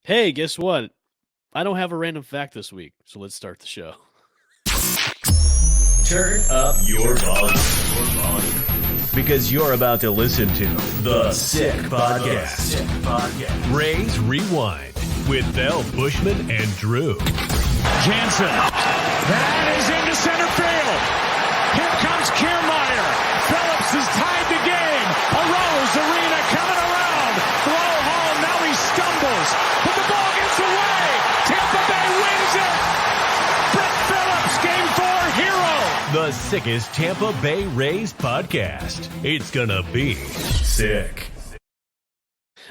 Hey, guess what? I don't have a random fact this week, so let's start the show. Turn up your volume. Because you're about to listen to The Sick Podcast. Raise Rewind with Buschman and Drew. Jansen. That is into center field. Here comes Kiermaier. Phillips has tied the game. Arose Arena coming around. Throw home. Now he stumbles. But the ball gets away. Tampa Bay wins it. Brett Phillips, game 4 hero. The sickest Tampa Bay Rays podcast. It's gonna be sick.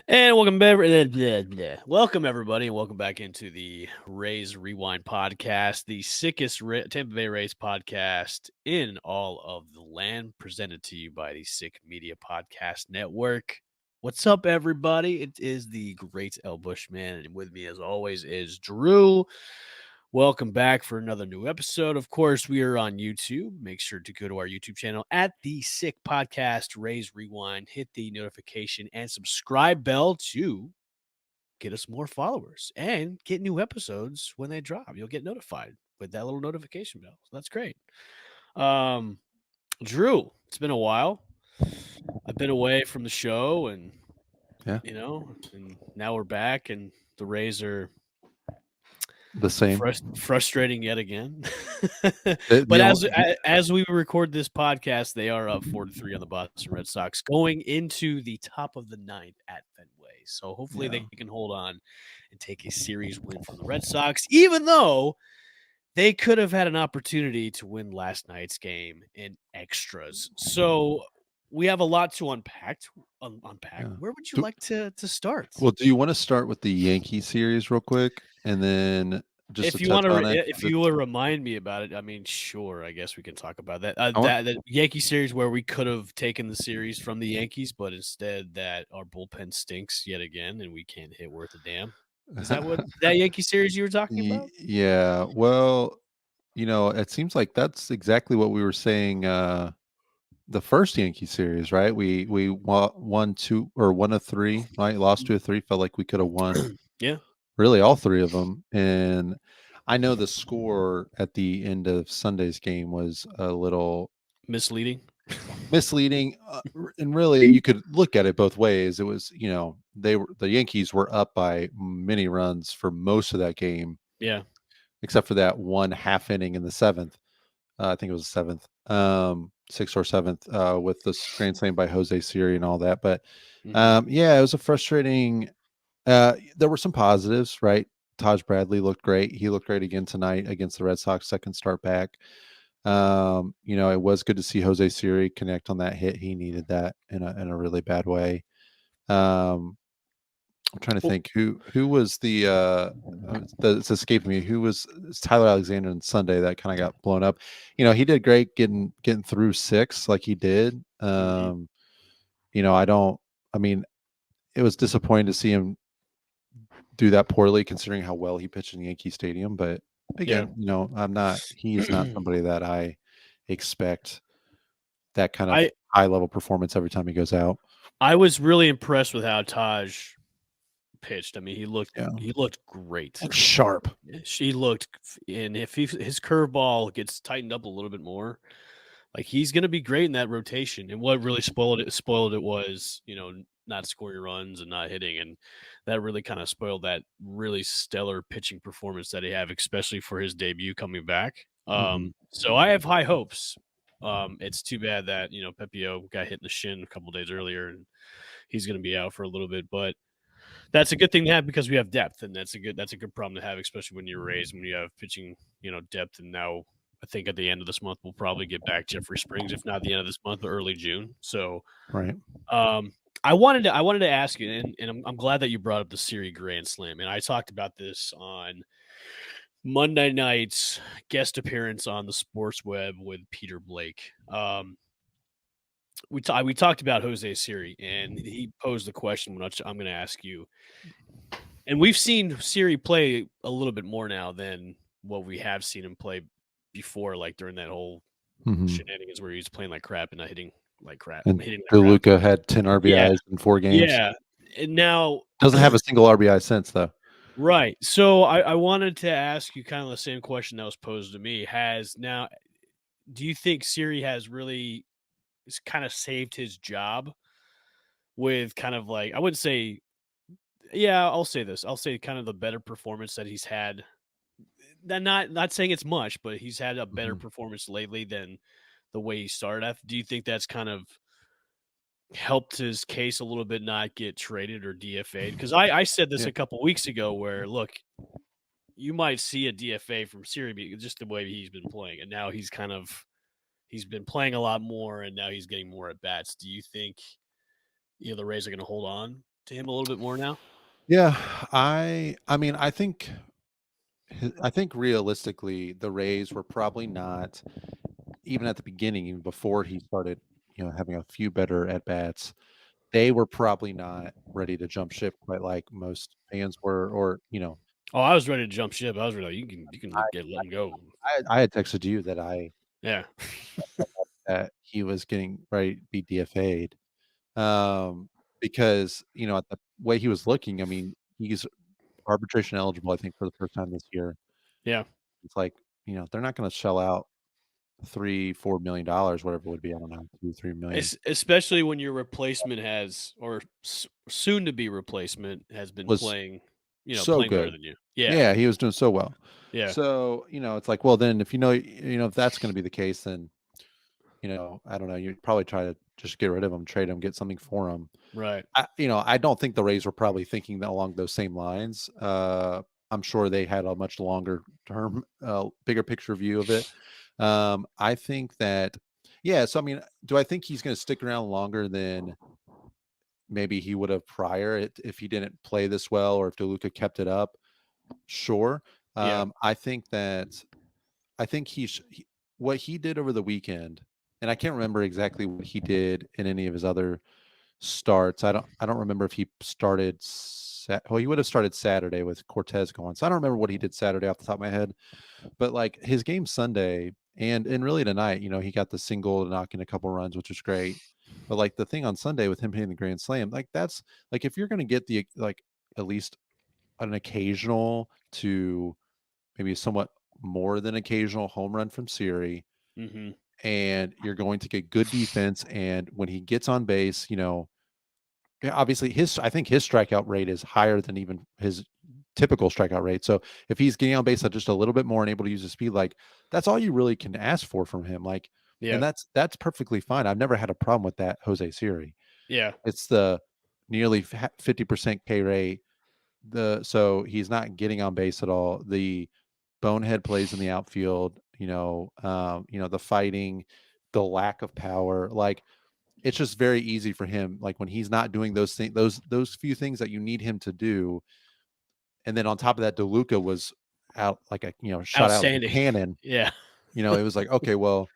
And welcome everybody, and welcome back into the Rays Rewind podcast, the sickest Tampa Bay Rays podcast in all of the land, presented to you by the Sick Media Podcast Network. What's up, everybody? It is the great Buschman, and with me, as always, is Drew. Welcome back for another new episode. Of course, we are on YouTube. Make sure to go to our YouTube channel at The Sick Podcast, Rays Rewind. Hit the notification and subscribe bell to get us more followers and get new episodes when they drop. You'll get notified with that little notification bell. So that's great. Drew, it's been a while. I've been away from the show, and and now we're back, and the Rays are the same. Frustrating yet again. But as we record this podcast, they are up 4-3 on the Boston Red Sox going into the top of the ninth at Fenway. So hopefully they can hold on and take a series win from the Red Sox, even though they could have had an opportunity to win last night's game in extras. So we have a lot to unpack. Yeah. Where would you like to start? Well, do you want to start with the Yankee series real quick, and then if you want to, if you will remind me about it, I mean, sure, I guess we can talk about that. That Yankee series where we could have taken the series from the Yankees, but instead that our bullpen stinks yet again, and we can't hit worth a damn. Is that what that Yankee series you were talking about? Yeah. Well, it seems like that's exactly what we were saying. The first Yankee series, right? We won 2 or 1 of 3, right? Lost 2 of 3. Felt like we could have won. Yeah, really all 3 of them. And I know the score at the end of Sunday's game was a little misleading. And really, you could look at it both ways. It was, the Yankees were up by many runs for most of that game. Yeah, except for that one half inning in the 7th. I think it was the 7th. 6th or 7th, with the grand slam by Jose Siri and all that. But it was a frustrating. There were some positives, right? Taj Bradley looked great. He looked great again tonight against the Red Sox, second start back. It was good to see Jose Siri connect on that hit. He needed that in a really bad way. I'm trying to think who was it's escaping me. Who was Tyler Alexander on Sunday that kind of got blown up? He did great getting through 6 like he did. It was disappointing to see him do that poorly considering how well he pitched in Yankee Stadium. But again, he's not somebody that I expect that kind of high level performance every time he goes out. I was really impressed with how Taj pitched. I mean, he looked great, sharp. She looked, and if his curveball gets tightened up a little bit more, like he's going to be great in that rotation. And what really spoiled it was, not scoring runs and not hitting, and that really kind of spoiled that really stellar pitching performance that he had, especially for his debut coming back. So I have high hopes. It's too bad that Pepio got hit in the shin a couple days earlier, and he's going to be out for a little bit, but that's a good thing to have because we have depth, and that's a good problem to have, especially when you're Rays, when you have pitching, depth. And now I think at the end of this month, we'll probably get back Jeffrey Springs, if not the end of this month, early June. So, right. I wanted to ask you, and I'm glad that you brought up the Siri Grand Slam. And I talked about this on Monday night's guest appearance on the Sports Web with Peter Blake. We talked about Jose Siri, and he posed the question, which I'm going to ask you. And we've seen Siri play a little bit more now than what we have seen him play before, like during that whole shenanigans where he was playing like crap and not hitting like crap. And DeLuca had 10 RBIs in 4 games. Yeah, and now doesn't have a single RBI since though. Right. So I wanted to ask you kind of the same question that was posed to me. Do you think Siri has really kind of saved his job with kind of like, I wouldn't say, yeah, I'll say this. I'll say kind of the better performance that he's had. Not saying it's much, but he's had a better Mhm. performance lately than the way he started. Do you think that's kind of helped his case a little bit not get traded or DFA'd? Because I said this Yeah. a couple weeks ago where, look, you might see a DFA from Siri just the way he's been playing, and now he's been playing a lot more, and now he's getting more at bats. Do you think the Rays are going to hold on to him a little bit more now? Yeah, I mean, I think realistically, the Rays were probably not even at the beginning, even before he started, having a few better at bats. They were probably not ready to jump ship quite like most fans were, or Oh, I was ready to jump ship. I was ready. You can I let him go. I had texted you that I Yeah. that he was getting ready to be DFA'd, um, because at the way he was looking, I mean, he's arbitration eligible, I think, for the first time this year. Yeah. It's like, they're not gonna shell out 3-4 million dollars, whatever it would be. I don't know, 2-3 million. Especially when your replacement or soon to be replacement has been Was playing, so playing better good. than you. Yeah. Yeah, he was doing so well. Yeah. So, it's like, well, then if if that's gonna be the case, then, I don't know, you'd probably try to just get rid of him, trade him, get something for him. Right. I don't think the Rays were probably thinking that along those same lines. I'm sure they had a much longer term, bigger picture view of it. I think that, yeah. So I mean, do I think he's going to stick around longer than maybe he would have prior if he didn't play this well, or if DeLuca kept it up? Sure. Yeah. I think that I think what he did over the weekend, and I can't remember exactly what he did in any of his other starts. I don't remember if he started well, he would have started Saturday with Cortez going. So I don't remember what he did Saturday off the top of my head. But like his game Sunday and really tonight, he got the single to knock in a couple runs, which was great. But like the thing on Sunday with him hitting the grand slam, like that's like if you're gonna get the like at least an occasional to maybe somewhat more than occasional home run from Siri, Mhm. and you're going to get good defense, and when he gets on base, yeah, obviously I think his strikeout rate is higher than even his typical strikeout rate. So if he's getting on base at just a little bit more and able to use his speed, like that's all you really can ask for from him. Like, and Yeah. that's perfectly fine. I've never had a problem with that Jose Siri. Yeah. It's the nearly 50% K rate. So he's not getting on base at all. The bonehead plays in the outfield, the fighting, the lack of power, like it's just very easy for him. Like when he's not doing those things, those few things that you need him to do, and then on top of that, DeLuca was out like a shot out like a Outstanding. cannon. Yeah. It was like, okay, well,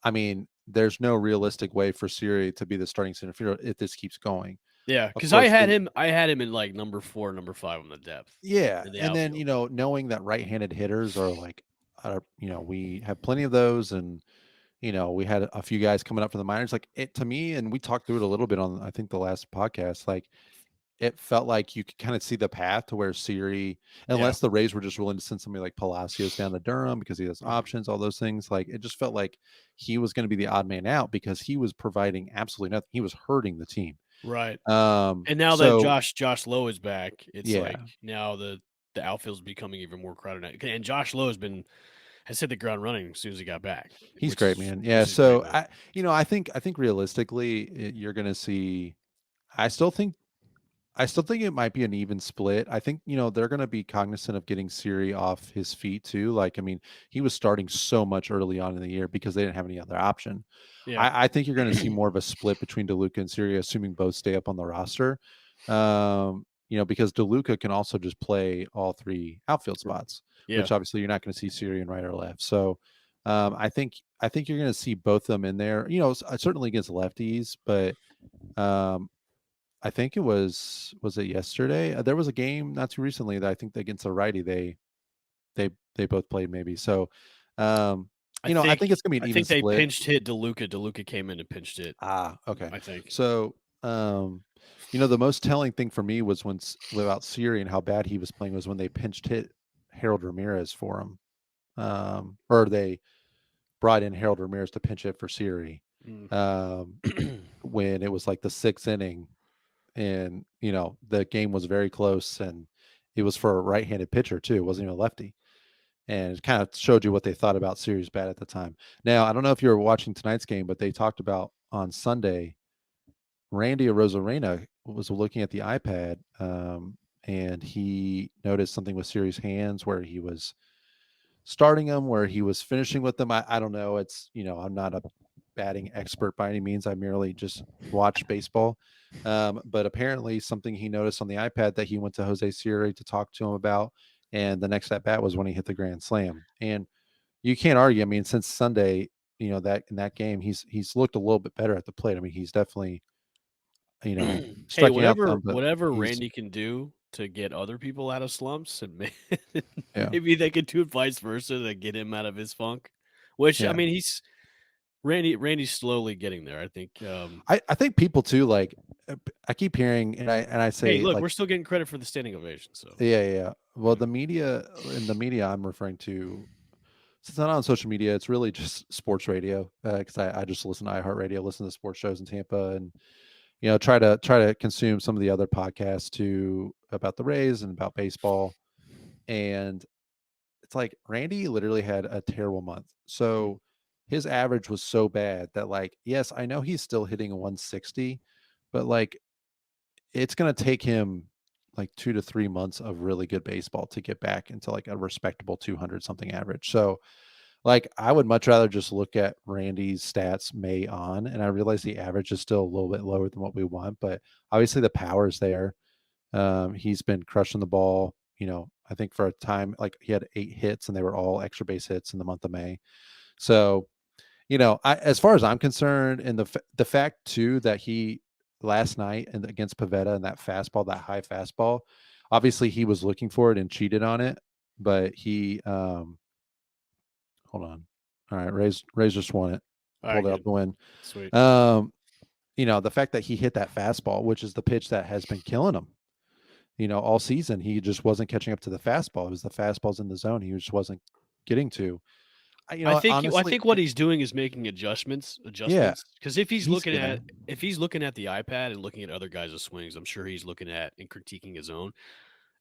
I mean, there's no realistic way for Siri to be the starting center fielder if this keeps going. Yeah, Of because course, I had him in like number 4, number 5 on the depth yeah, in the and then outfield. knowing that right-handed hitters are like, we have plenty of those, and we had a few guys coming up from the minors. Like it to me, and we talked through it a little bit on I think the last podcast. Like it felt like you could kind of see the path to where Siri, Yeah. unless the Rays were just willing to send somebody like Palacios down to Durham because he has options, all those things. Like it just felt like he was going to be the odd man out because he was providing absolutely nothing. He was hurting the team. Right. And now that So Josh Lowe is back, it's like yeah, now the outfield's becoming even more crowded now. And Josh Lowe has hit the ground running as soon as he got back, he's great, man. Yeah. which is great, So man. I think realistically, you're going to see. I still think I still think it might be an even split. I think, they're going to be cognizant of getting Siri off his feet too. Like, I mean, he was starting so much early on in the year because they didn't have any other option. Yeah. I think you're going to see more of a split between DeLuca and Siri, assuming both stay up on the roster. Because DeLuca can also just play all three outfield spots, Yeah. which obviously you're not going to see Siri in right or left. So, I think you're going to see both of them in there, certainly against lefties, but, um, I think was it yesterday? There was a game not too recently that I think against a righty they both played maybe. So, I think it's gonna be an I even think they split. pinched hit DeLuca. DeLuca came in and pinched hit, Okay. I think. So, The most telling thing for me was without Siri and how bad he was playing was when they pinched hit Harold Ramirez for him, or they brought in Harold Ramirez to pinch hit for Siri, Mm. um, when it was like the 6th inning, and the game was very close, and it was for a right-handed pitcher too. It wasn't even a lefty, and it kind of showed you what they thought about Siri's bat at the time. Now, I don't know if you were watching tonight's game, but they talked about on Sunday Randy Arozarena was looking at the iPad, and he noticed something with Siri's hands where he was starting them, where he was finishing with them. I don't know. It's, I'm not a batting expert by any means. I merely just watch baseball. But apparently something he noticed on the iPad that he went to Jose Siri to talk to him about. And the next at bat was when he hit the grand slam. And you can't argue. I mean, since Sunday, that in that game, he's looked a little bit better at the plate. I mean, he's definitely, Hey, striking out some, but whatever he's, Randy can do to get other people out of slumps, and yeah, maybe they could do it vice versa to get him out of his funk. Which I yeah. mean, he's Randy's slowly getting there. I think. I think people too, like, I keep hearing, and I Hey, say, look, like, we're still getting credit for the standing ovation. So yeah. Well, the media I'm referring to, it's not on social media. It's really just sports radio, because I just listen to iHeartRadio, listen to sports shows in Tampa, and try to consume some of the other podcasts too about the Rays and about baseball. And it's like Randy literally had a terrible month. So his average was so bad that, like, yes, I know he's still hitting a 160, but like it's going to take him like 2 to 3 months of really good baseball to get back into like a respectable 200 something average. So, like, I would much rather just look at Randy's stats May on, and I realize the average is still a little bit lower than what we want, but obviously the power is there. He's been crushing the ball. I think for a time, like, he had 8 hits, and they were all extra base hits in the month of May. So, as far as I'm concerned, and the fact too that he last night and against Pavetta and that fastball, that high fastball, obviously he was looking for it and cheated on it, but he hold on. All right, Rays just won it. all right, Pulled out good, the win. sweet. The fact that he hit that fastball, which is the pitch that has been killing him, all season, he just wasn't catching up to the fastball. It was the fastballs in the zone he just wasn't getting to. I Honestly, think what he's doing is making yeah, adjustments. Because if he's he's looking there. at the iPad and looking at other guys' swings, I'm sure he's looking at and critiquing his own.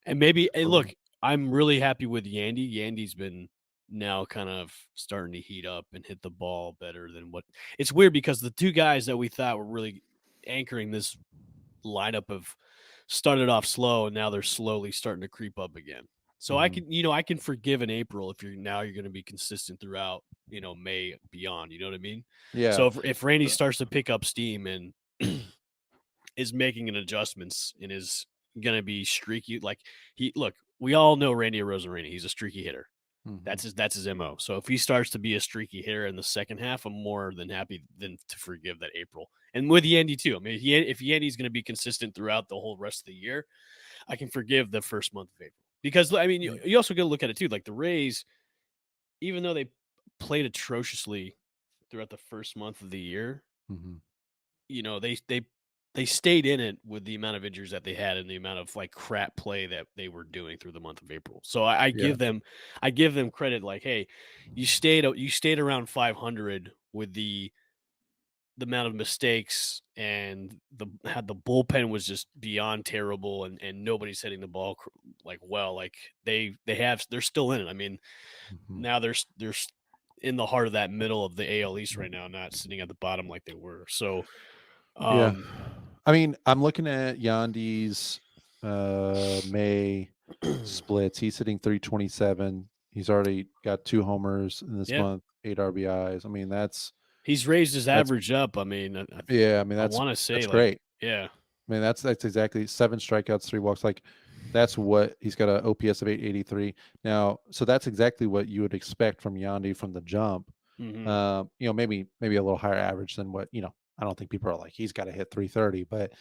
And maybe, hey, look, I'm really happy with Yandy. Yandy's been now kind of starting to heat up and hit the ball better than what. It's weird because the two guys that we thought were really anchoring this lineup of started off slow, and now they're slowly starting to creep up again. So I Mhm. can, I can forgive an April if you're going to be consistent throughout, May beyond. You know what I mean? Yeah. So if Randy starts to pick up steam and is making an adjustments and is going to be streaky, like we all know Randy Arozarena. He's a streaky hitter. Mhm. That's his mo. So if he starts to be a streaky hitter in the second half, I'm more than happy than to forgive that April. And with Yandy too. I mean, if Yandy's going to be consistent throughout the whole rest of the year, I can forgive the first month of April. Because I mean, you also got to look at it too. Like the Rays, even though they played atrociously throughout the first month of the year, Mhm. They stayed in it with the amount of injuries that they had and the amount of like crap play that they were doing through the month of April. So I Yeah. give them credit. Like, hey, you stayed around 500 with the amount of mistakes, and the bullpen was just beyond terrible, and nobody's hitting the ball like well. Like they're still in it. I mean, Mhm. now they're in the heart of that middle of the AL East right now, not sitting at the bottom like they were. So, Yeah. um, I mean, I'm looking at Yandy's May splits. He's hitting 327. He's already got 2 homers in this yeah. month, 8 RBIs. I mean, He's raised his that's average up. I mean, yeah, I mean, I want to say that's like, great. yeah, I mean, that's exactly 7 strikeouts, 3 walks. Like, that's what he's got, a OPS of 883 now. So that's exactly what you would expect from Yandy from the jump. hmm Maybe a little higher average than what, I don't think people are like, he's got to hit 330, but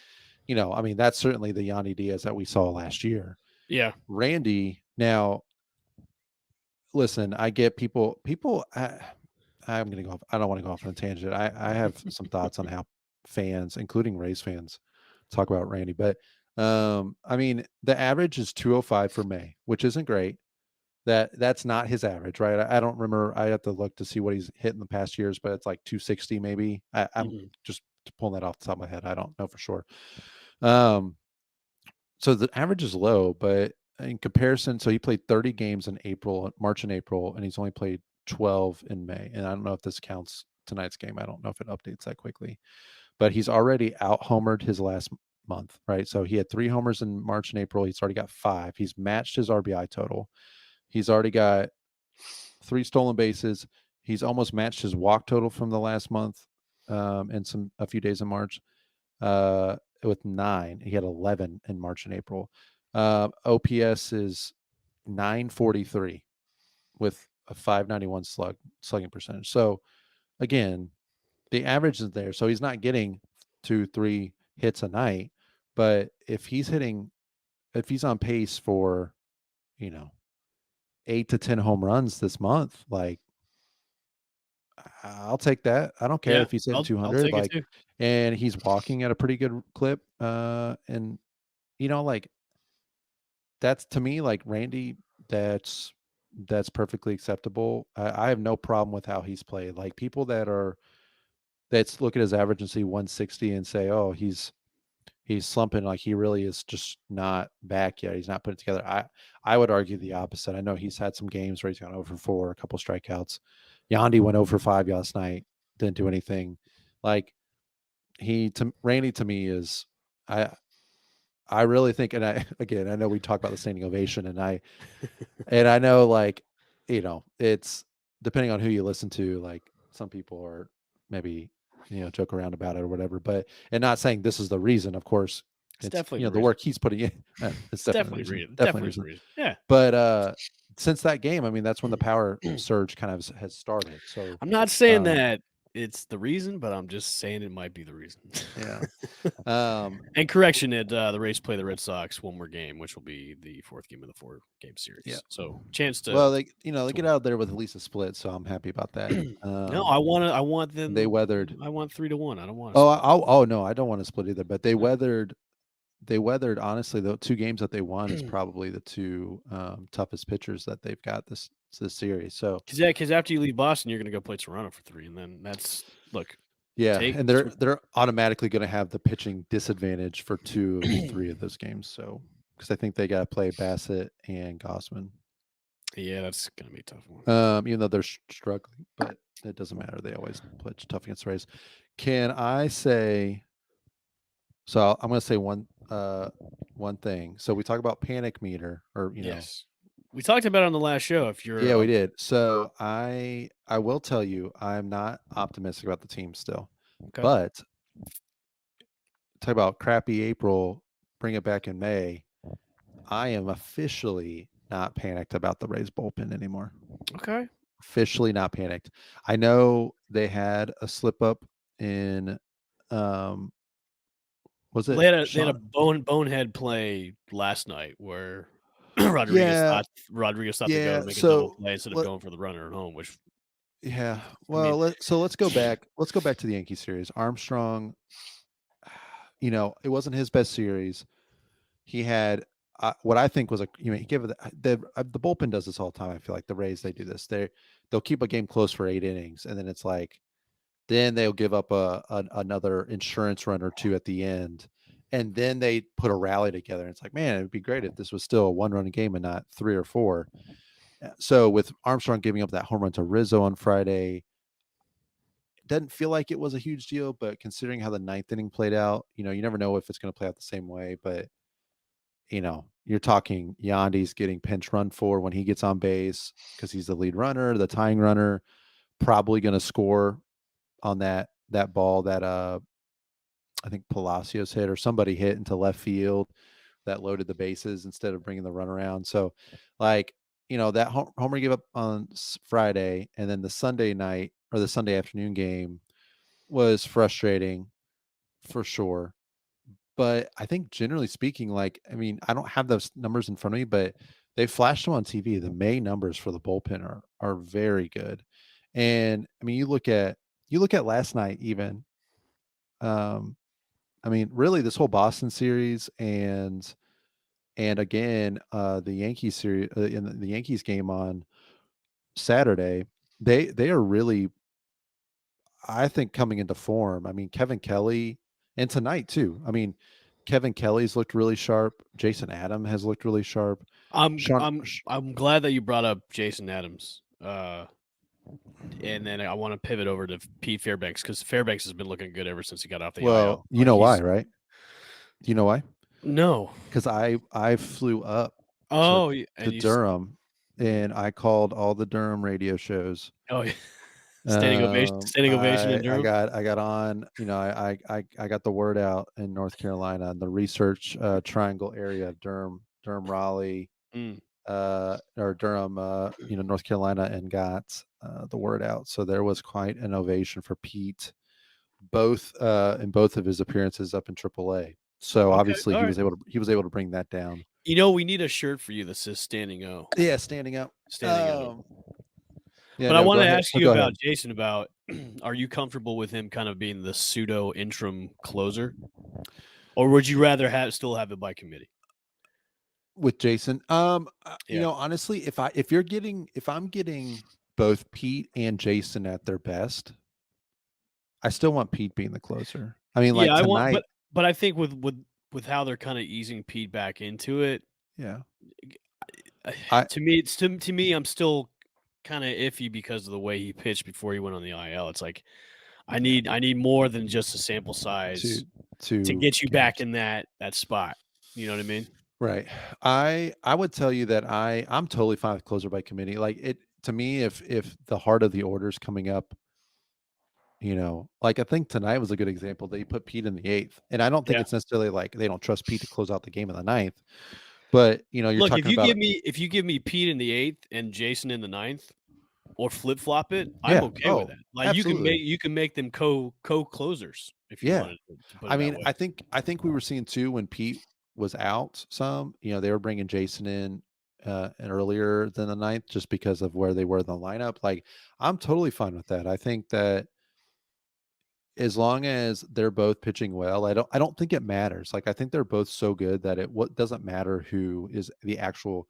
I mean, that's certainly the Yandy Diaz that we saw last year. yeah, Randy, now, listen, I get people. I'm going to go off. I don't want to go off on a tangent. I have some thoughts on how fans, including Rays fans, talk about Randy, but I mean, the average is 205 for May, which isn't great. That's not his average, right? I don't remember. I have to look to see what he's hit in the past years, but it's like 260 maybe. I'm Mhm. just pulling that off the top of my head. I don't know for sure. Um, so the average is low, but in comparison, so he played 30 games in March and April, and he's only played 12 in May. And I don't know if this counts tonight's game. I don't know if it updates that quickly, but he's already out homered his last month, right? So he had 3 homers in March and April. He's already got 5. He's matched his RBI total. He's already got 3 stolen bases. He's almost matched his walk total from the last month, and a few days in March, with 9. He had 11 in March and April. OPS is 943 with a 591 slugging percentage. So again, the average is there. So he's not getting 2-3 hits a night, but if he's on pace for, 8 to 10 home runs this month, like, I'll take that. I don't care Yeah, if he's hitting I'll 200, take it like, too. and he's walking at a pretty good clip. And like, that's, to me, like, Randy, that's perfectly acceptable. I have no problem with how he's played. Like, people that's look at his average and see 160 and say, oh, he's slumping, like, he really is just not back yet. He's not put it together. I would argue the opposite. I know he's had some games where he's gone over 4, a couple strikeouts. Yandy went over 5 last night, didn't do anything. Like, Randy, to me, is, I really think, and I know we talk about the standing ovation, and I know, like, it's depending on who you listen to, like, some people are maybe, joke around about it or whatever, but, and not saying this is the reason, of course. It's It's, definitely the the reason. work he's putting in. It's It's definitely the definitely reason. reason. Definitely the Definitely the reason. reason. Yeah. But since that game, I mean, that's when the power surge kind of has started. So I'm not saying um, that it's the reason, but I'm just saying it might be the reason. yeah. Um, And correction, the Rays play the Red Sox one more game, which will be the 4th game of the 4-game yeah. series. So chance Well, to they get out there with at least a split, so I'm happy about that. no, I want They them. weathered. I want 3-1. I don't want to Oh, split. no, I don't want to split either. But they No. weathered. They weathered. Honestly, the 2 games that they won is probably the 2 toughest pitchers that they've got this series. So Because after you leave Boston, you're going to go play Toronto for 3, and then that's look. yeah, Take and they're automatically going to have the pitching disadvantage for 2 of 3 of those games. So, because I think they got to play Bassett and Gossman. Yeah, that's going to be a tough one. Even though they're struggling, but it doesn't matter. They always play tough against the Rays. Can I say? So I'm going to say one thing. So we talk about panic meter, or Yes, we talked about it on the last show. If you're, yeah, we did. So I will tell you, I'm not optimistic about the team still, okay. but talk about crappy April, bring it back in May. I am officially not panicked about the Rays bullpen anymore. Okay. Officially not panicked. I know they had a slip up in, was it? They had a bonehead play last night where Yeah, Rodriguez thought to go yeah. to make a double So play instead of going for the runner at home, which yeah. I mean, Well, let's go back. Let's go back to the Yankee series. Armstrong, it wasn't his best series. He had what I think was he gave it the bullpen does this all the time. I feel like the Rays, they do this. They'll keep a game close for 8 innings, and then it's like, then they'll give up another insurance run or 2 at the end, and then they put a rally together. And it's like, man, it'd be great if this was still a 1-run game and not 3 or 4. So with Armstrong giving up that home run to Rizzo on Friday, it doesn't feel like it was a huge deal, but considering how the 9th inning played out, you never know if it's going to play out the same way. But you're talking Yandy's getting pinch run for when he gets on base because he's the lead runner, the tying runner, probably going to score on that ball that I think Palacios hit, or somebody hit into left field that loaded the bases instead of bringing the run around. So, like, that homer gave up on Friday, and then the Sunday night or the Sunday afternoon game was frustrating for sure. But I think, generally speaking, like, I mean, I don't have those numbers in front of me, but they flashed them on TV. The May numbers for the bullpen are very good. And I mean, you look at last night even. I mean, really, this whole Boston series and again, the Yankees series in the Yankees game on Saturday, they are really, I think, coming into form. I mean, Kevin Kelly, and tonight too. I mean, Kevin Kelly's looked really sharp. Jason Adam has looked really sharp. I'm Sean, I'm I'm glad that you brought up Jason Adams. And then I want to pivot over to Pete Fairbanks because Fairbanks has been looking good ever since he got off the well, IL. you know why, right? Do you know why? No. Because I flew up to Oh, to and Durham, and I called all the Durham radio shows. oh yeah. Standing ovation in Durham. I got on, I got the word out in North Carolina, in the research triangle area of Durham, Raleigh, Mm. or Durham, North Carolina, and got the word out. So there was quite an ovation for Pete, both in both of his appearances up in AAA. So Okay, obviously all he right. was able to bring that down. We need a shirt for you that says "Standing O." Yeah, standing up. Standing O. Yeah, But I no, go wanted to ahead. ask No, you go about ahead. Jason. About are you comfortable with him kind of being the pseudo interim closer, or would you rather still have it by committee? With Jason, Yeah. honestly, if I'm getting both Pete and Jason at their best, I still want Pete being the closer. I mean, like Yeah, I want, tonight, but I think with how they're kind of easing Pete back into it, yeah. I to me, to me, I'm still kind of iffy because of the way he pitched before he went on the IL. It's like I need more than just a sample to size to to get you back games. in that spot. You know what I mean? Right. I would tell you that I'm totally fine with closer by committee. Like it to me, if the heart of the order is coming up, like I think tonight was a good example. They put Pete in the eighth. And I don't think Yeah. it's necessarily like they don't trust Pete to close out the game in the ninth. But you're Look, talking about if you give me Pete in the eighth and Jason in the ninth, or flip flop it, I'm yeah. okay with Oh, that. Like absolutely. you can make them co closers if you Yeah. wanted to put I it that mean, way. I think we were seeing too when Pete was out some, they were bringing Jason in and earlier than the ninth just because of where they were in the lineup. Like I'm totally fine with that. I think that as long as they're both pitching well, I don't think it matters. Like I think they're both so good that it what doesn't matter who is the actual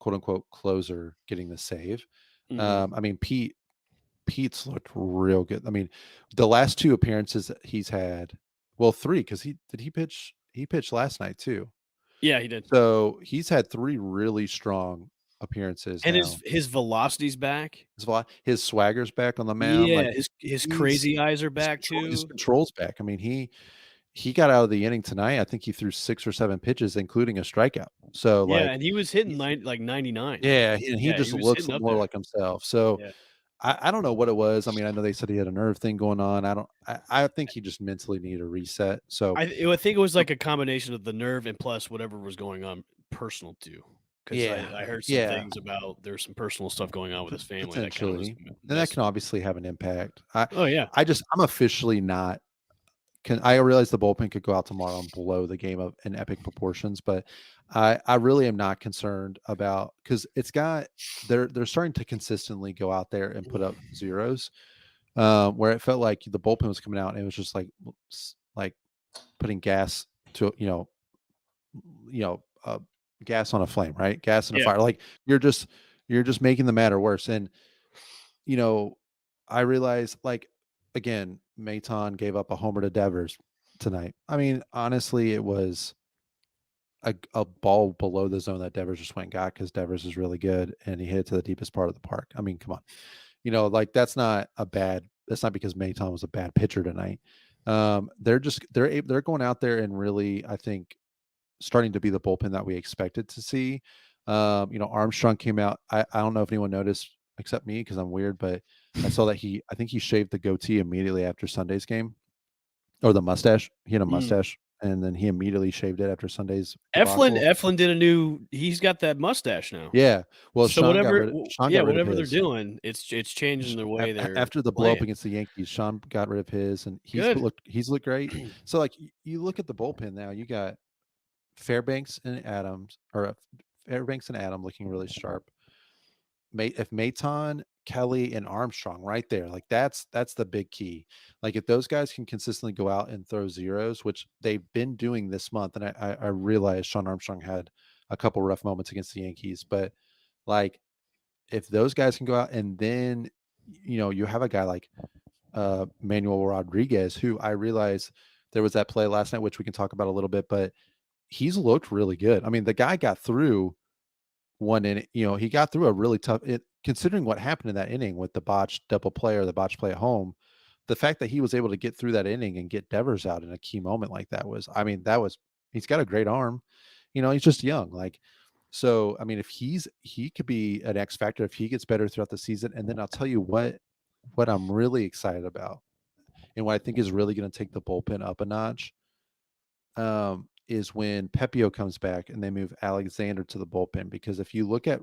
quote unquote closer getting the save. Mhm. I mean Pete's looked real good. I mean, the last two appearances that he's had, well, three, because he pitch? He pitched last night too. Yeah, he did. So he's had three really strong appearances And now. his velocity's back. His swagger's back on the mound. Yeah, Like his he's crazy eyes are his back his too. control's back. I mean, he got out of the inning tonight. I think he threw 6 or 7 pitches, including a strikeout. So Yeah, like and he was hitting he's 99. yeah, and he Yeah, he just was looks hitting up more there. like himself. So Yeah. I don't know what it was. I mean, I know they said he had a nerve thing going on. I think he just mentally needed a reset. So I think it was like a combination of the nerve and plus whatever was going on personal too. Because yeah, I heard some yeah, things about there's some personal stuff going on with his family that kind of was potentially, and that can messing. obviously have an impact. Oh yeah. I'm officially not. I realize the bullpen could go out tomorrow and blow the game up in epic proportions, but I really am not concerned about because they're starting to consistently go out there and put up zeros, where it felt like the bullpen was coming out and it was just like putting gas to you know gas on a flame, right? Gas in a Yeah. fire. Like you're just making the matter worse. And you know, I realize like again, Maton gave up a homer to Devers tonight. I mean, honestly, it was a ball below the zone that Devers just went and got because Devers is really good and he hit it to the deepest part of the park. I mean, come on. Like that's not because Maton was a bad pitcher tonight. They're going out there and really, I think, starting to be the bullpen that we expected to see. Armstrong came out. I don't know if anyone noticed except me because I'm weird, but I saw that I think he shaved the goatee immediately after Sunday's game or the mustache. He had a Mm. mustache and then he immediately shaved it after Sunday's debacle. Eflin did he's got that mustache now. Yeah. Well, So Sean got rid of whatever they're his. doing, it's changing the way they're After the blow up playing. against the Yankees, Sean got rid of his and Good. he's looked great. So like you look at the bullpen now, you got Fairbanks and Adam looking really sharp. if Maton, Kelly, and Armstrong right there, like that's the big key. Like if those guys can consistently go out and throw zeros, which they've been doing this month, and I realize Sean Armstrong had a couple rough moments against the Yankees, but like if those guys can go out and then you have a guy like Manuel Rodriguez, who I realize there was that play last night, which we can talk about a little bit, but he's looked really good. I mean, the guy got through one inning, he got through a really tough considering what happened in that inning with the botched double play or the botched play at home. The fact that he was able to get through that inning and get Devers out in a key moment like that was, he's got a great arm. He's just young. Like, so, I mean, if he could be an X factor if he gets better throughout the season. And then I'll tell you what I'm really excited about and what I think is really going to take the bullpen up a notch is when Pepio comes back and they move Alexander to the bullpen. Because if you look at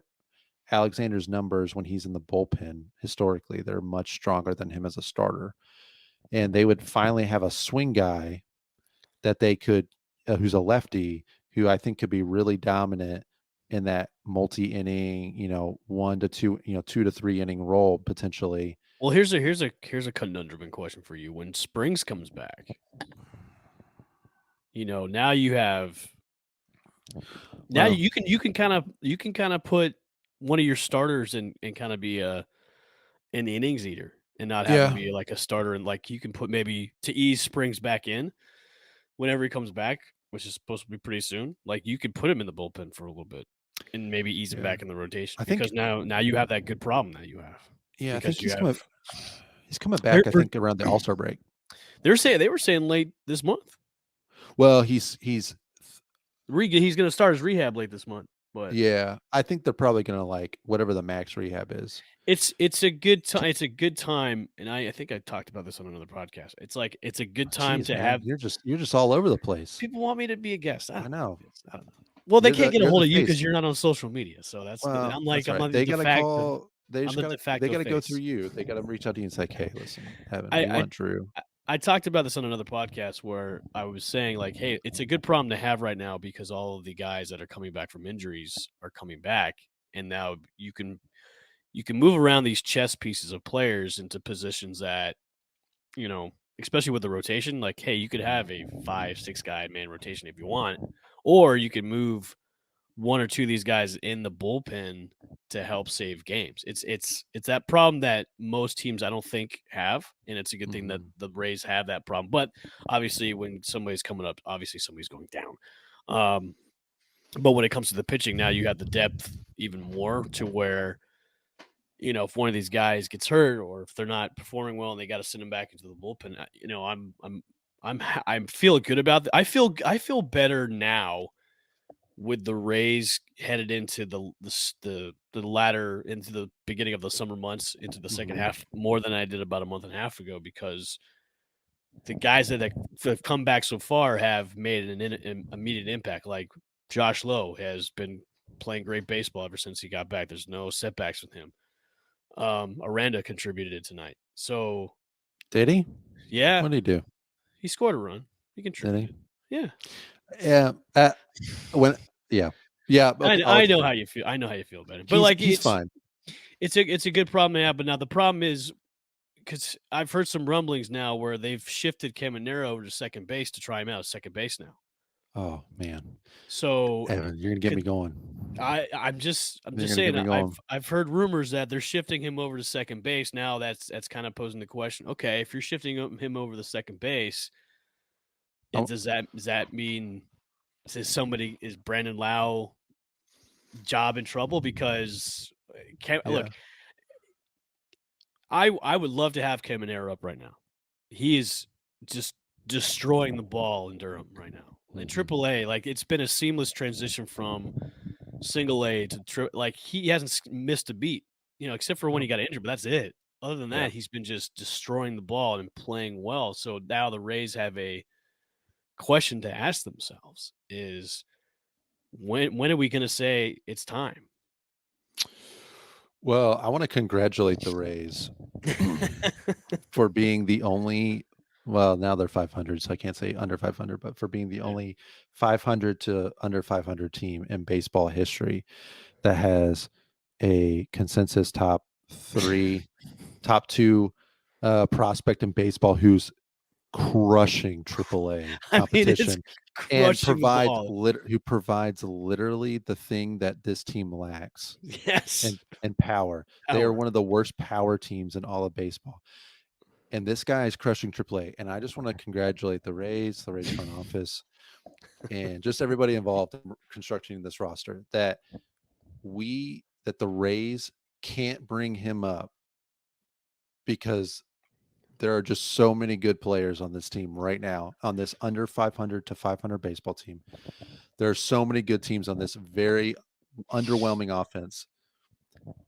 Alexander's numbers when he's in the bullpen, historically, they're much stronger than him as a starter. And they would finally have a swing guy that they could, who's a lefty, who I think could be really dominant in that multi-inning, 1 to 2, 2 to 3 inning role potentially. Well, here's a conundrum and question for you. When Springs comes back, now you have you can kind of put one of your starters and kind of be an innings eater and not have to be like a starter, and like you can put maybe to ease Springs back in whenever he comes back, which is supposed to be pretty soon. Like you could put him in the bullpen for a little bit and maybe ease him back in the rotation because now you have that good problem that you have. Yeah, I think he's coming back. I think around the All-Star break. They were saying late this month. Well, he's going to start his rehab late this month. But yeah, I think they're probably going to like whatever the max rehab is. It's a good time. It's a good time, and I think I talked about this on another podcast. It's like it's a good time to have. You're just all over the place. People want me to be a guest. I don't know. Well, they can't get a hold of you because you're not on social media. So that's I'm like right. I'm on they the gotta call. They got to go through you. They got to reach out to you and say, "Hey, listen, we want Drew." I talked about this on another podcast where I was saying like, hey, it's a good problem to have right now because all of the guys that are coming back from injuries are coming back, and now you can move around these chess pieces of players into positions that, especially with the rotation, like, hey, you could have a 5-6 guy man rotation if you want, or you could move one or two of these guys in the bullpen to help save games. It's that problem that most teams I don't think have, and it's a good thing that the Rays have that problem. But obviously, when somebody's coming up, obviously somebody's going down. But when it comes to the pitching, now you have the depth even more to where, if one of these guys gets hurt or if they're not performing well and they got to send them back into the bullpen, I'm feeling good about that. I feel better now with the Rays headed into the latter into the beginning of the summer months into the second half more than I did about a month and a half ago, because the guys that have come back so far have made an immediate impact. Like Josh Lowe has been playing great baseball ever since he got back. There's no setbacks with him. Aranda contributed tonight. So did he? Yeah. What did he do? He scored a run. He contributed. Yeah. Yeah. Yeah. I know how you feel. I know how you feel about it. But he's fine. It's a good problem to have. But now the problem is, because I've heard some rumblings now where they've shifted Caminero over to second base to try him out at second base now. Oh man. So Evan, you're gonna get me going. I'm just saying. I've heard rumors that they're shifting him over to second base now. That's kind of posing the question. Okay, if you're shifting him over to second base, does that mean is Brandon Lau job in trouble? Because look, I would love to have Caminero up right now. He is just destroying the ball in Durham right now. In AAA, like it's been a seamless transition from single A to like he hasn't missed a beat, except for when he got injured, but that's it. Other than that, he's been just destroying the ball and playing well. So now the Rays have a question to ask themselves is when are we going to say it's time? Well, I want to congratulate the Rays for being the only, well, now they're 500, so I can't say under 500, but for being the only 500 to under 500 team in baseball history that has a consensus top 2 prospect in baseball who's crushing AAA I mean, it's competition and crushing the ball. who provides literally the thing that this team lacks Yes. and power. They are Power. one of the worst power teams in all of baseball. And this guy is crushing AAA. And I just want to congratulate the Rays front office, and just everybody involved in constructing this roster that the Rays can't bring him up because there are just so many good players on this team right now, on this under 500 to 500 baseball team. There are so many good teams on this very underwhelming offense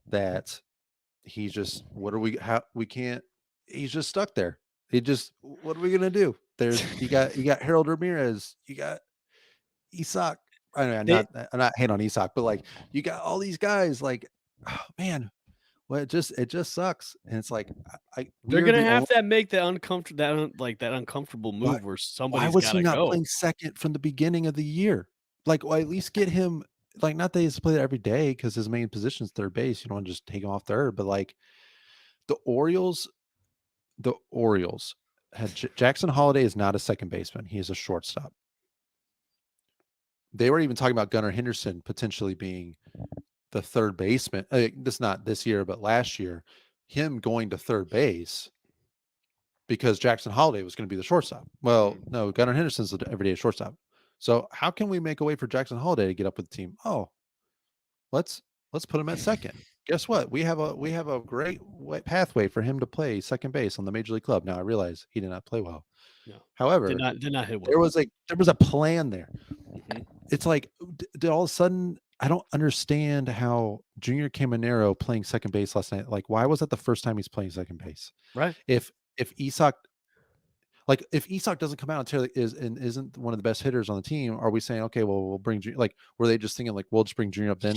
that he's just, he's just stuck there. What are we going to do? You got Harold Ramirez, you got Isak. I mean, I'm not hating on Isak, but like you got all these guys like, oh man, well, it just sucks. And it's like, They're gonna have to make that uncomfortable move where why somebody's was he gotta not go. playing second from the beginning of the year? Like, well, at least get him, like, not that he has to play that every day because his main position is third base. You don't want to just take him off third, but like the Orioles had Jackson Holiday is not a second baseman. He is a shortstop. They were even talking about Gunnar Henderson potentially being the third baseman. This not this year, but last year, him going to third base because Jackson Holiday was going to be the shortstop. Well, no, Gunnar Henderson's the everyday shortstop. So how can we make a way for Jackson Holiday to get up with the team? Oh, let's put him at second. Guess what? We have a great pathway for him to play second base on the major league club. Now I realize he did not play well. No. However, Did not hit well. there was a plan there. It's like, did all of a sudden, I don't understand how Junior Caminero playing second base last night. Like, why was that the first time he's playing second base? Right. If Isak doesn't come out and isn't one of the best hitters on the team, are we saying, okay, well, we'll bring Junior? Like, were they just thinking like, we'll just bring Junior up then?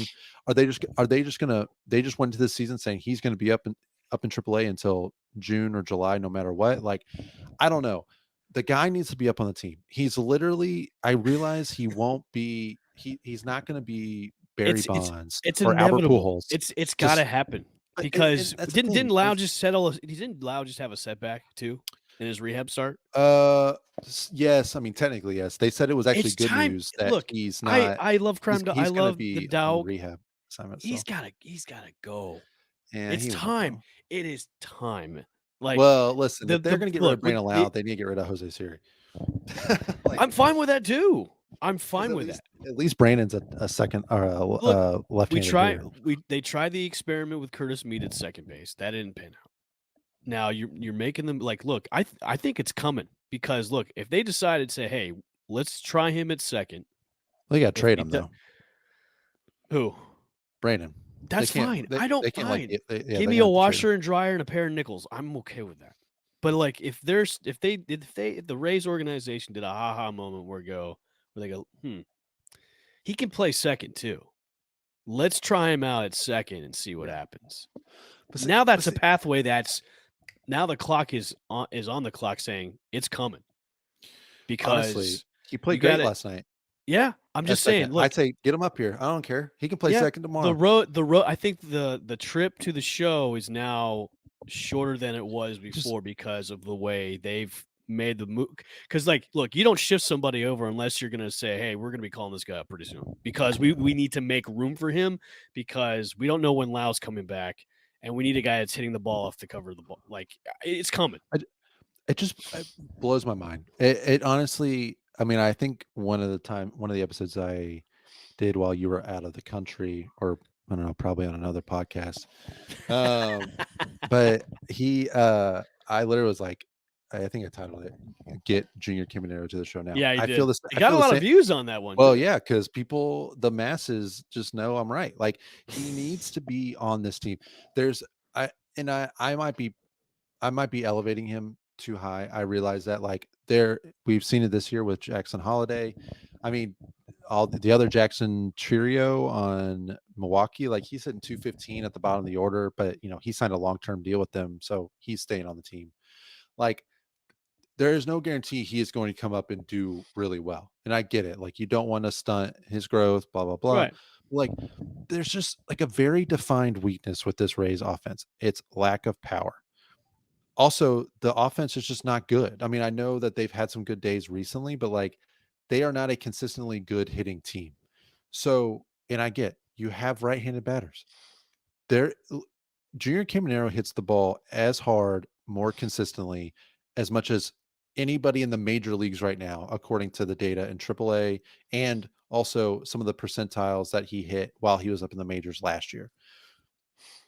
They just went into this season saying he's going to be up in AAA until June or July, no matter what? Like, I don't know. The guy needs to be up on the team. He's literally, I realize he won't be, he's not going to be Barry Bonds or inevitable. Albert Pujols. It's got to happen because didn't Lau just have a setback too in his rehab start? Yes. I mean, technically, yes. They said it was actually good news that he's not. I love Crime. I love the Dow rehab assignment. He's gotta go. Yeah, it's time. It is time. Like, well, listen, if they're going to get rid of Brandon Lau, they need to get rid of Jose Siri. Like, I'm fine with that too. I'm fine with that. At least Brandon's a second or a left-handed. They tried the experiment with Curtis Mead at second base. That didn't pan out. Now you're making them like, look, I think it's coming because look, if they decided to say, hey, let's try him at second. Well, you got to trade him though. Who? Brandon. That's fine. I don't mind. Give me a washer and dryer and a pair of nickels. I'm okay with that. But like, if the Rays organization did a ha-ha moment where they go, he can play second too. Let's try him out at second and see what happens. Now that's a pathway. Now the clock is on the clock saying it's coming. Because honestly, he played great last night. Yeah, I'm just saying. Look, I'd say get him up here. I don't care. He can play second tomorrow. The road. I think the trip to the show is now shorter than it was before because of the way they've made the move. Because like, look, you don't shift somebody over unless you're going to say, hey, we're going to be calling this guy up pretty soon because we need to make room for him because we don't know when Lau's coming back and we need a guy that's hitting the ball off to cover the ball. Like, it's coming. It blows my mind. It honestly. I mean, I think one of the episodes I did while you were out of the country, or I don't know, probably on another podcast. But I literally was like, I think I titled it "Get Junior Caminero to the Show Now." Yeah, I feel this. It got a lot of views on that one. Well, yeah, because the masses just know I'm right. Like, he needs to be on this team. I might be elevating him too high. I realize that, like, we've seen it this year with Jackson Holiday. I mean, all the other Jackson trio on Milwaukee, like, he's hitting 215 at the bottom of the order, but he signed a long-term deal with them, so he's staying on the team. Like, there is no guarantee he is going to come up and do really well, and I get it. Like, you don't want to stunt his growth, blah blah blah. Right. like there's just like a very defined weakness with this Rays offense. It's lack of power. Also, the offense is just not good. I mean, I know that they've had some good days recently, but like they are not a consistently good hitting team. So, and I get you have right-handed batters. There, Junior Caminero hits the ball as hard, more consistently, as much as anybody in the major leagues right now, according to the data in AAA, and also some of the percentiles that he hit while he was up in the majors last year.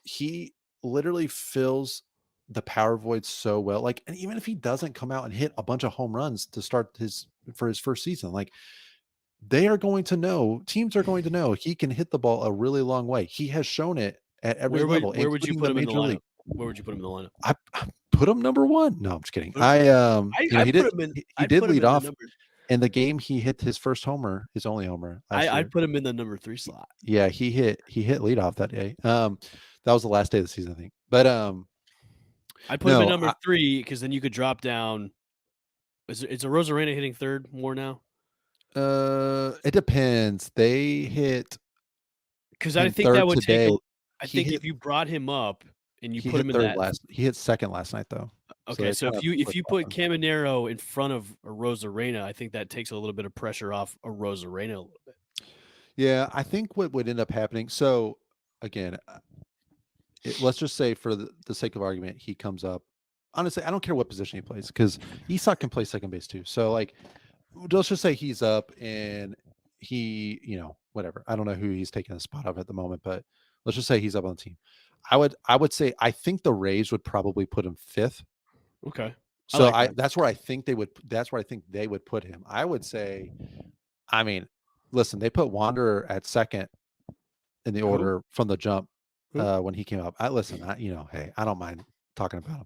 He literally fills the power void so well. Like, and even if he doesn't come out and hit a bunch of home runs to start his first season, like they are going to know, teams are going to know he can hit the ball a really long way. He has shown it at every level, Where would you including put the him in the major lineup? league. Where would you put him in the lineup? I put him number one. No, I'm just kidding. I He put did. him in. He I'd did put him lead in the off number. in the game. He hit his first homer, his only homer last year. I'd put him in the number 3 slot. Yeah, he hit leadoff that day. That was the last day of the season, I think. But I'd put him in no, number 3 because then you could drop down. Is a Rosarena hitting third more now? It depends. They hit Because I him think that third would take today. a. I He think hit if you brought him up and you he put hit him in third that. last. He hit second last night though. So Okay, they so kind of if you put flip-flopping. Caminero in front of a Rosarena, I think that takes a little bit of pressure off a Rosarena a little bit. Yeah, I think what would end up happening. So again, let's just say for the sake of argument, he comes up. Honestly, I don't care what position he plays because Isak can play second base too. So like, let's just say he's up and he, whatever. I don't know who he's taking the spot of at the moment, but let's just say he's up on the team. I would say I think the Rays would probably put him fifth. Okay, I So like that. that's where I think they would. That's where I think they would put him. I would say, I mean, listen, they put Wanderer at second in the Who? order from the jump Who? when he came up. Hey, I don't mind talking about him,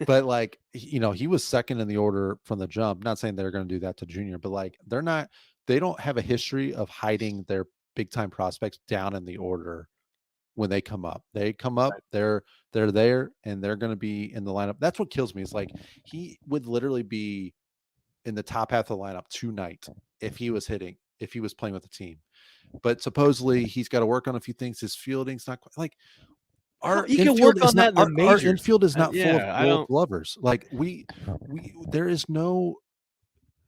but like, he was second in the order from the jump. Not saying they're going to do that to Junior, but like, they don't have a history of hiding their big time prospects down in the order when they come up. They come up, they're there, and they're going to be in the lineup. That's what kills me. Is like he would literally be in the top half of the lineup tonight if he was playing with the team. But supposedly he's got to work on a few things. His fielding's not quite like our He can infield work is on not that in the our majors. infield is not full of Yeah, I gold don't glovers. Like there is no,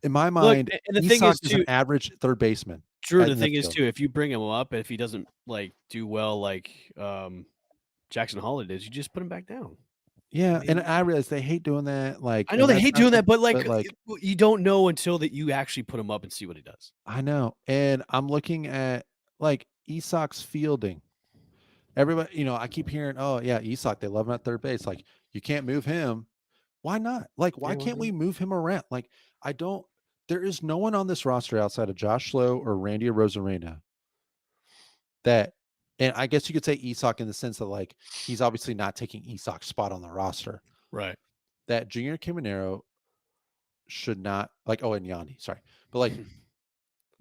in my look. mind, And the thing Isak is, is an too, average third baseman Drew. The in the thing is, field. too, if you bring him up and if he doesn't like do well, like Jackson Holliday does, you just put him back down. Yeah, I and mean, I realize they hate doing that. Like, I know and they that's hate not doing that, something, but like like you don't know until that you actually put him up and see what he does. I know. And I'm looking at like Isak's fielding. Everybody, I keep hearing, oh yeah, Isak, they love him at third base. Like, you can't move him. Why not? Like, why Yeah, why can't we not? move him around? Like, there is no one on this roster outside of Josh Slow or Randy Rosarena that, and I guess you could say Isak in the sense that like he's obviously not taking Isak's spot on the roster. Right. That Junior Caminero should not, like, oh, and Yanni, sorry. But like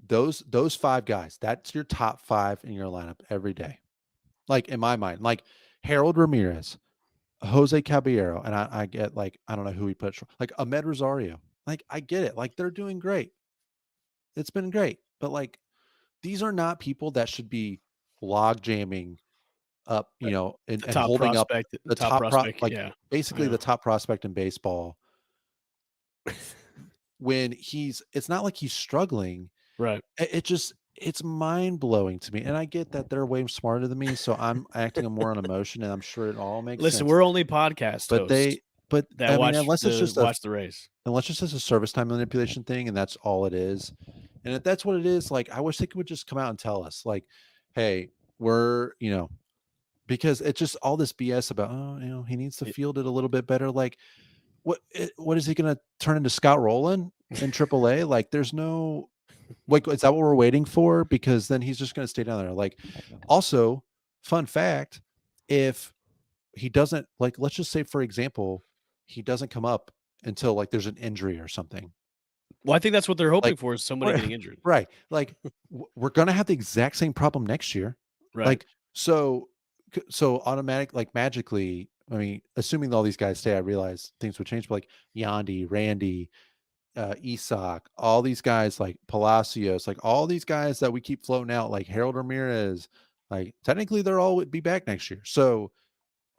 those five guys, that's your top five in your lineup every day. Like, in my mind, like Harold Ramirez, Jose Caballero, and I get like, I don't know who he put, like Ahmed Rosario. Like, I get it. Like, they're doing great. It's been great. But like, these are not people that should be log jamming up, The and top holding up prospect, the top prospect. like Yeah. basically the top prospect in baseball when it's not like he's struggling. Right. It's mind blowing to me. And I get that they're way smarter than me. So I'm acting more on emotion, and I'm sure it all makes Listen, sense. we're only podcast But hosts that I mean, watch unless it's just watch the race. a service time manipulation thing, and that's all it is. And if that's what it is, like, I wish they would just come out and tell us, like, hey, we're, because it's just all this BS about, oh, he needs to field it a little bit better. Like, what is he going to turn into Scott Rowland in AAA? Like, there's no, like, is that what we're waiting for? Because then he's just going to stay down there. Like, also, fun fact, if he doesn't, like, let's just say, for example, he doesn't come up until like there's an injury or something. Well, I think that's what they're hoping Like, for is somebody getting injured. Right. Like, we're going to have the exact same problem next year. Right. Like, so automatic, like, magically, I mean, assuming all these guys stay, I realize things would change, but like Yandy, Randy, Isak, all these guys like Palacios, like all these guys that we keep floating out, like Harold Ramirez, like technically they're all would be back next year. So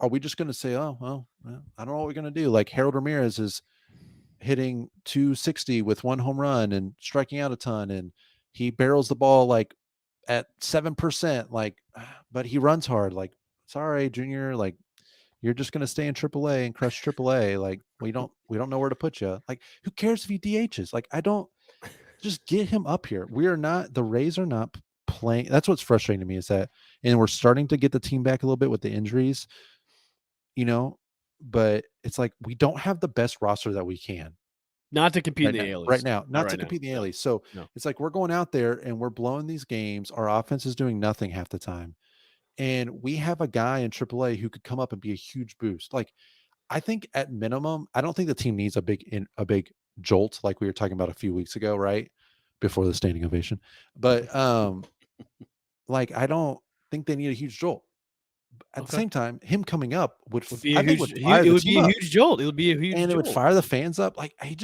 are we just going to say, oh, well, I don't know what we're going to do? Like Harold Ramirez is hitting 260 with 1 home run and striking out a ton, and he barrels the ball like at 7%, like, but he runs hard. Like, sorry, Junior, like you're just going to stay in AAA and crush AAA. Like we don't know where to put you. Like, who cares if he DHs? Like, I don't, just get him up here. The Rays are not playing. That's what's frustrating to me is that, and we're starting to get the team back a little bit with the injuries, but it's like, we don't have the best roster that we can. Not to compete right in the now, ALs. right now, not to compete in the ALs. So it's like we're going out there and we're blowing these games. Our offense is doing nothing half the time. And we have a guy in AAA who could come up and be a huge boost. Like, I think at minimum, I don't think the team needs a big jolt like we were talking about a few weeks ago, right? Before the standing ovation. But like, I don't think they need a huge jolt. At the same time, him coming up would be a huge jolt. It would be a huge and jolt. It would fire the fans up. Like, he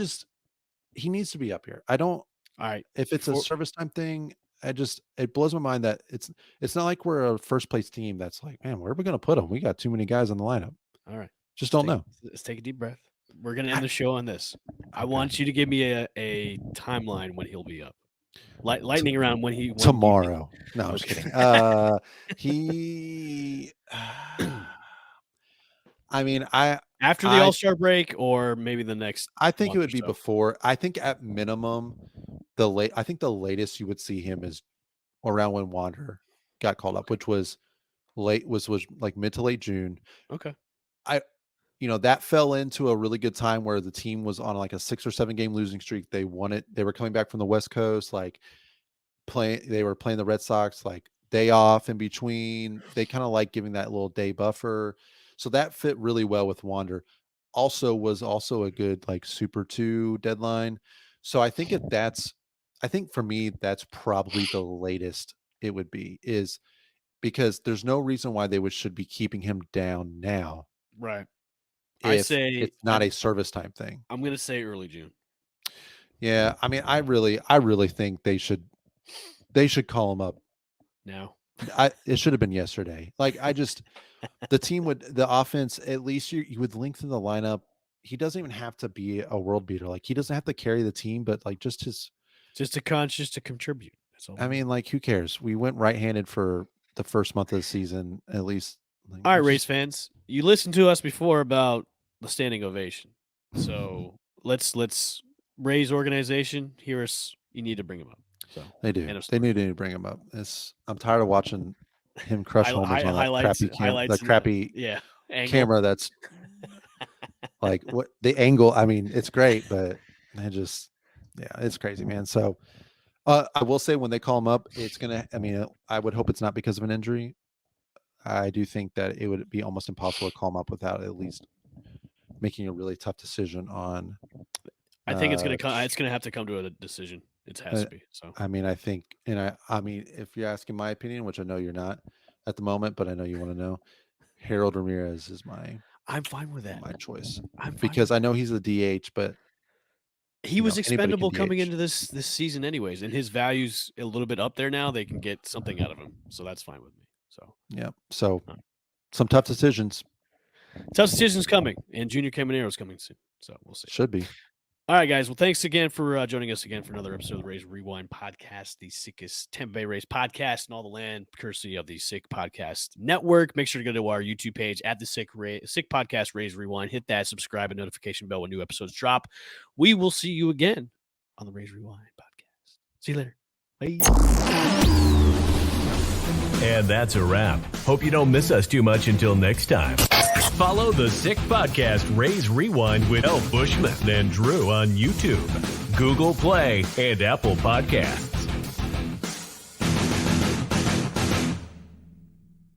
needs to be up here. I don't. All right. If it's a service time thing, it blows my mind that it's not like we're a first place team that's like, man, where are we going to put them? We got too many guys on the lineup. All right. Just don't know. Let's take a deep breath. We're going to end the show on this. I want you to give me a timeline when he'll be up. Lightning around when tomorrow. No, I'm just kidding. I mean, after the All-Star break or maybe the next. I think it would be before. I think at minimum, the latest you would see him is around when Wander got called up, which was was like mid to late June. Okay. That fell into a really good time where the team was on like a 6 or 7 game losing streak. They won it. They were coming back from the West Coast, like they were playing the Red Sox, like day off in between. They kind of like giving that little day buffer. So that fit really well with Wander. Was also a good like Super 2 deadline. So I think for me, that's probably the latest it would be, is because there's no reason why they should be keeping him down now. Right. I say it's not a service time thing. I'm going to say early June. Yeah. I mean, I really think they should call him up now. It should have been yesterday. Like, the offense, at least you would lengthen the lineup. He doesn't even have to be a world beater. Like, he doesn't have to carry the team, but like just to contribute. That's all. I mean, like, who cares? We went right-handed for the first month of the season, at least. Like, all right, Rays fans, you listened to us before about the standing ovation. So let's Rays organization, hear us. You need to bring him up. So they do. They need to bring him up. I'm tired of watching him crush homers on that crappy camera. That's like what the angle. I mean, it's great, but it's crazy, man. So I will say, when they call him up, I would hope it's not because of an injury. I do think that it would be almost impossible to call him up without at least making a really tough decision on. I think it's going to have to come to a decision. It has to be. So I mean, I think, and I mean, if you're asking my opinion, which I know you're not at the moment, but I know you want to know, Harold Ramirez is I'm fine with that. My choice, because I know he's a DH, but he was expendable coming into this season, anyways, and his value's a little bit up there now. They can get something out of him, so that's fine with me. So yeah, so some tough decisions. Tough decisions coming, and Junior Caminero is coming soon, so we'll see. Should be. All right, guys. Well, thanks again for joining us again for another episode of the Rays Rewind podcast, the sickest Tampa Bay Rays podcast in all the land, courtesy of the Sick Podcast Network. Make sure to go to our YouTube page at the Sick Podcast Rays Rewind. Hit that subscribe and notification bell when new episodes drop. We will see you again on the Rays Rewind podcast. See you later. Bye. And that's a wrap. Hope you don't miss us too much until next time. Follow the Sick Podcast Rays Rewind with Buschman and Drew on YouTube, Google Play, and Apple Podcasts.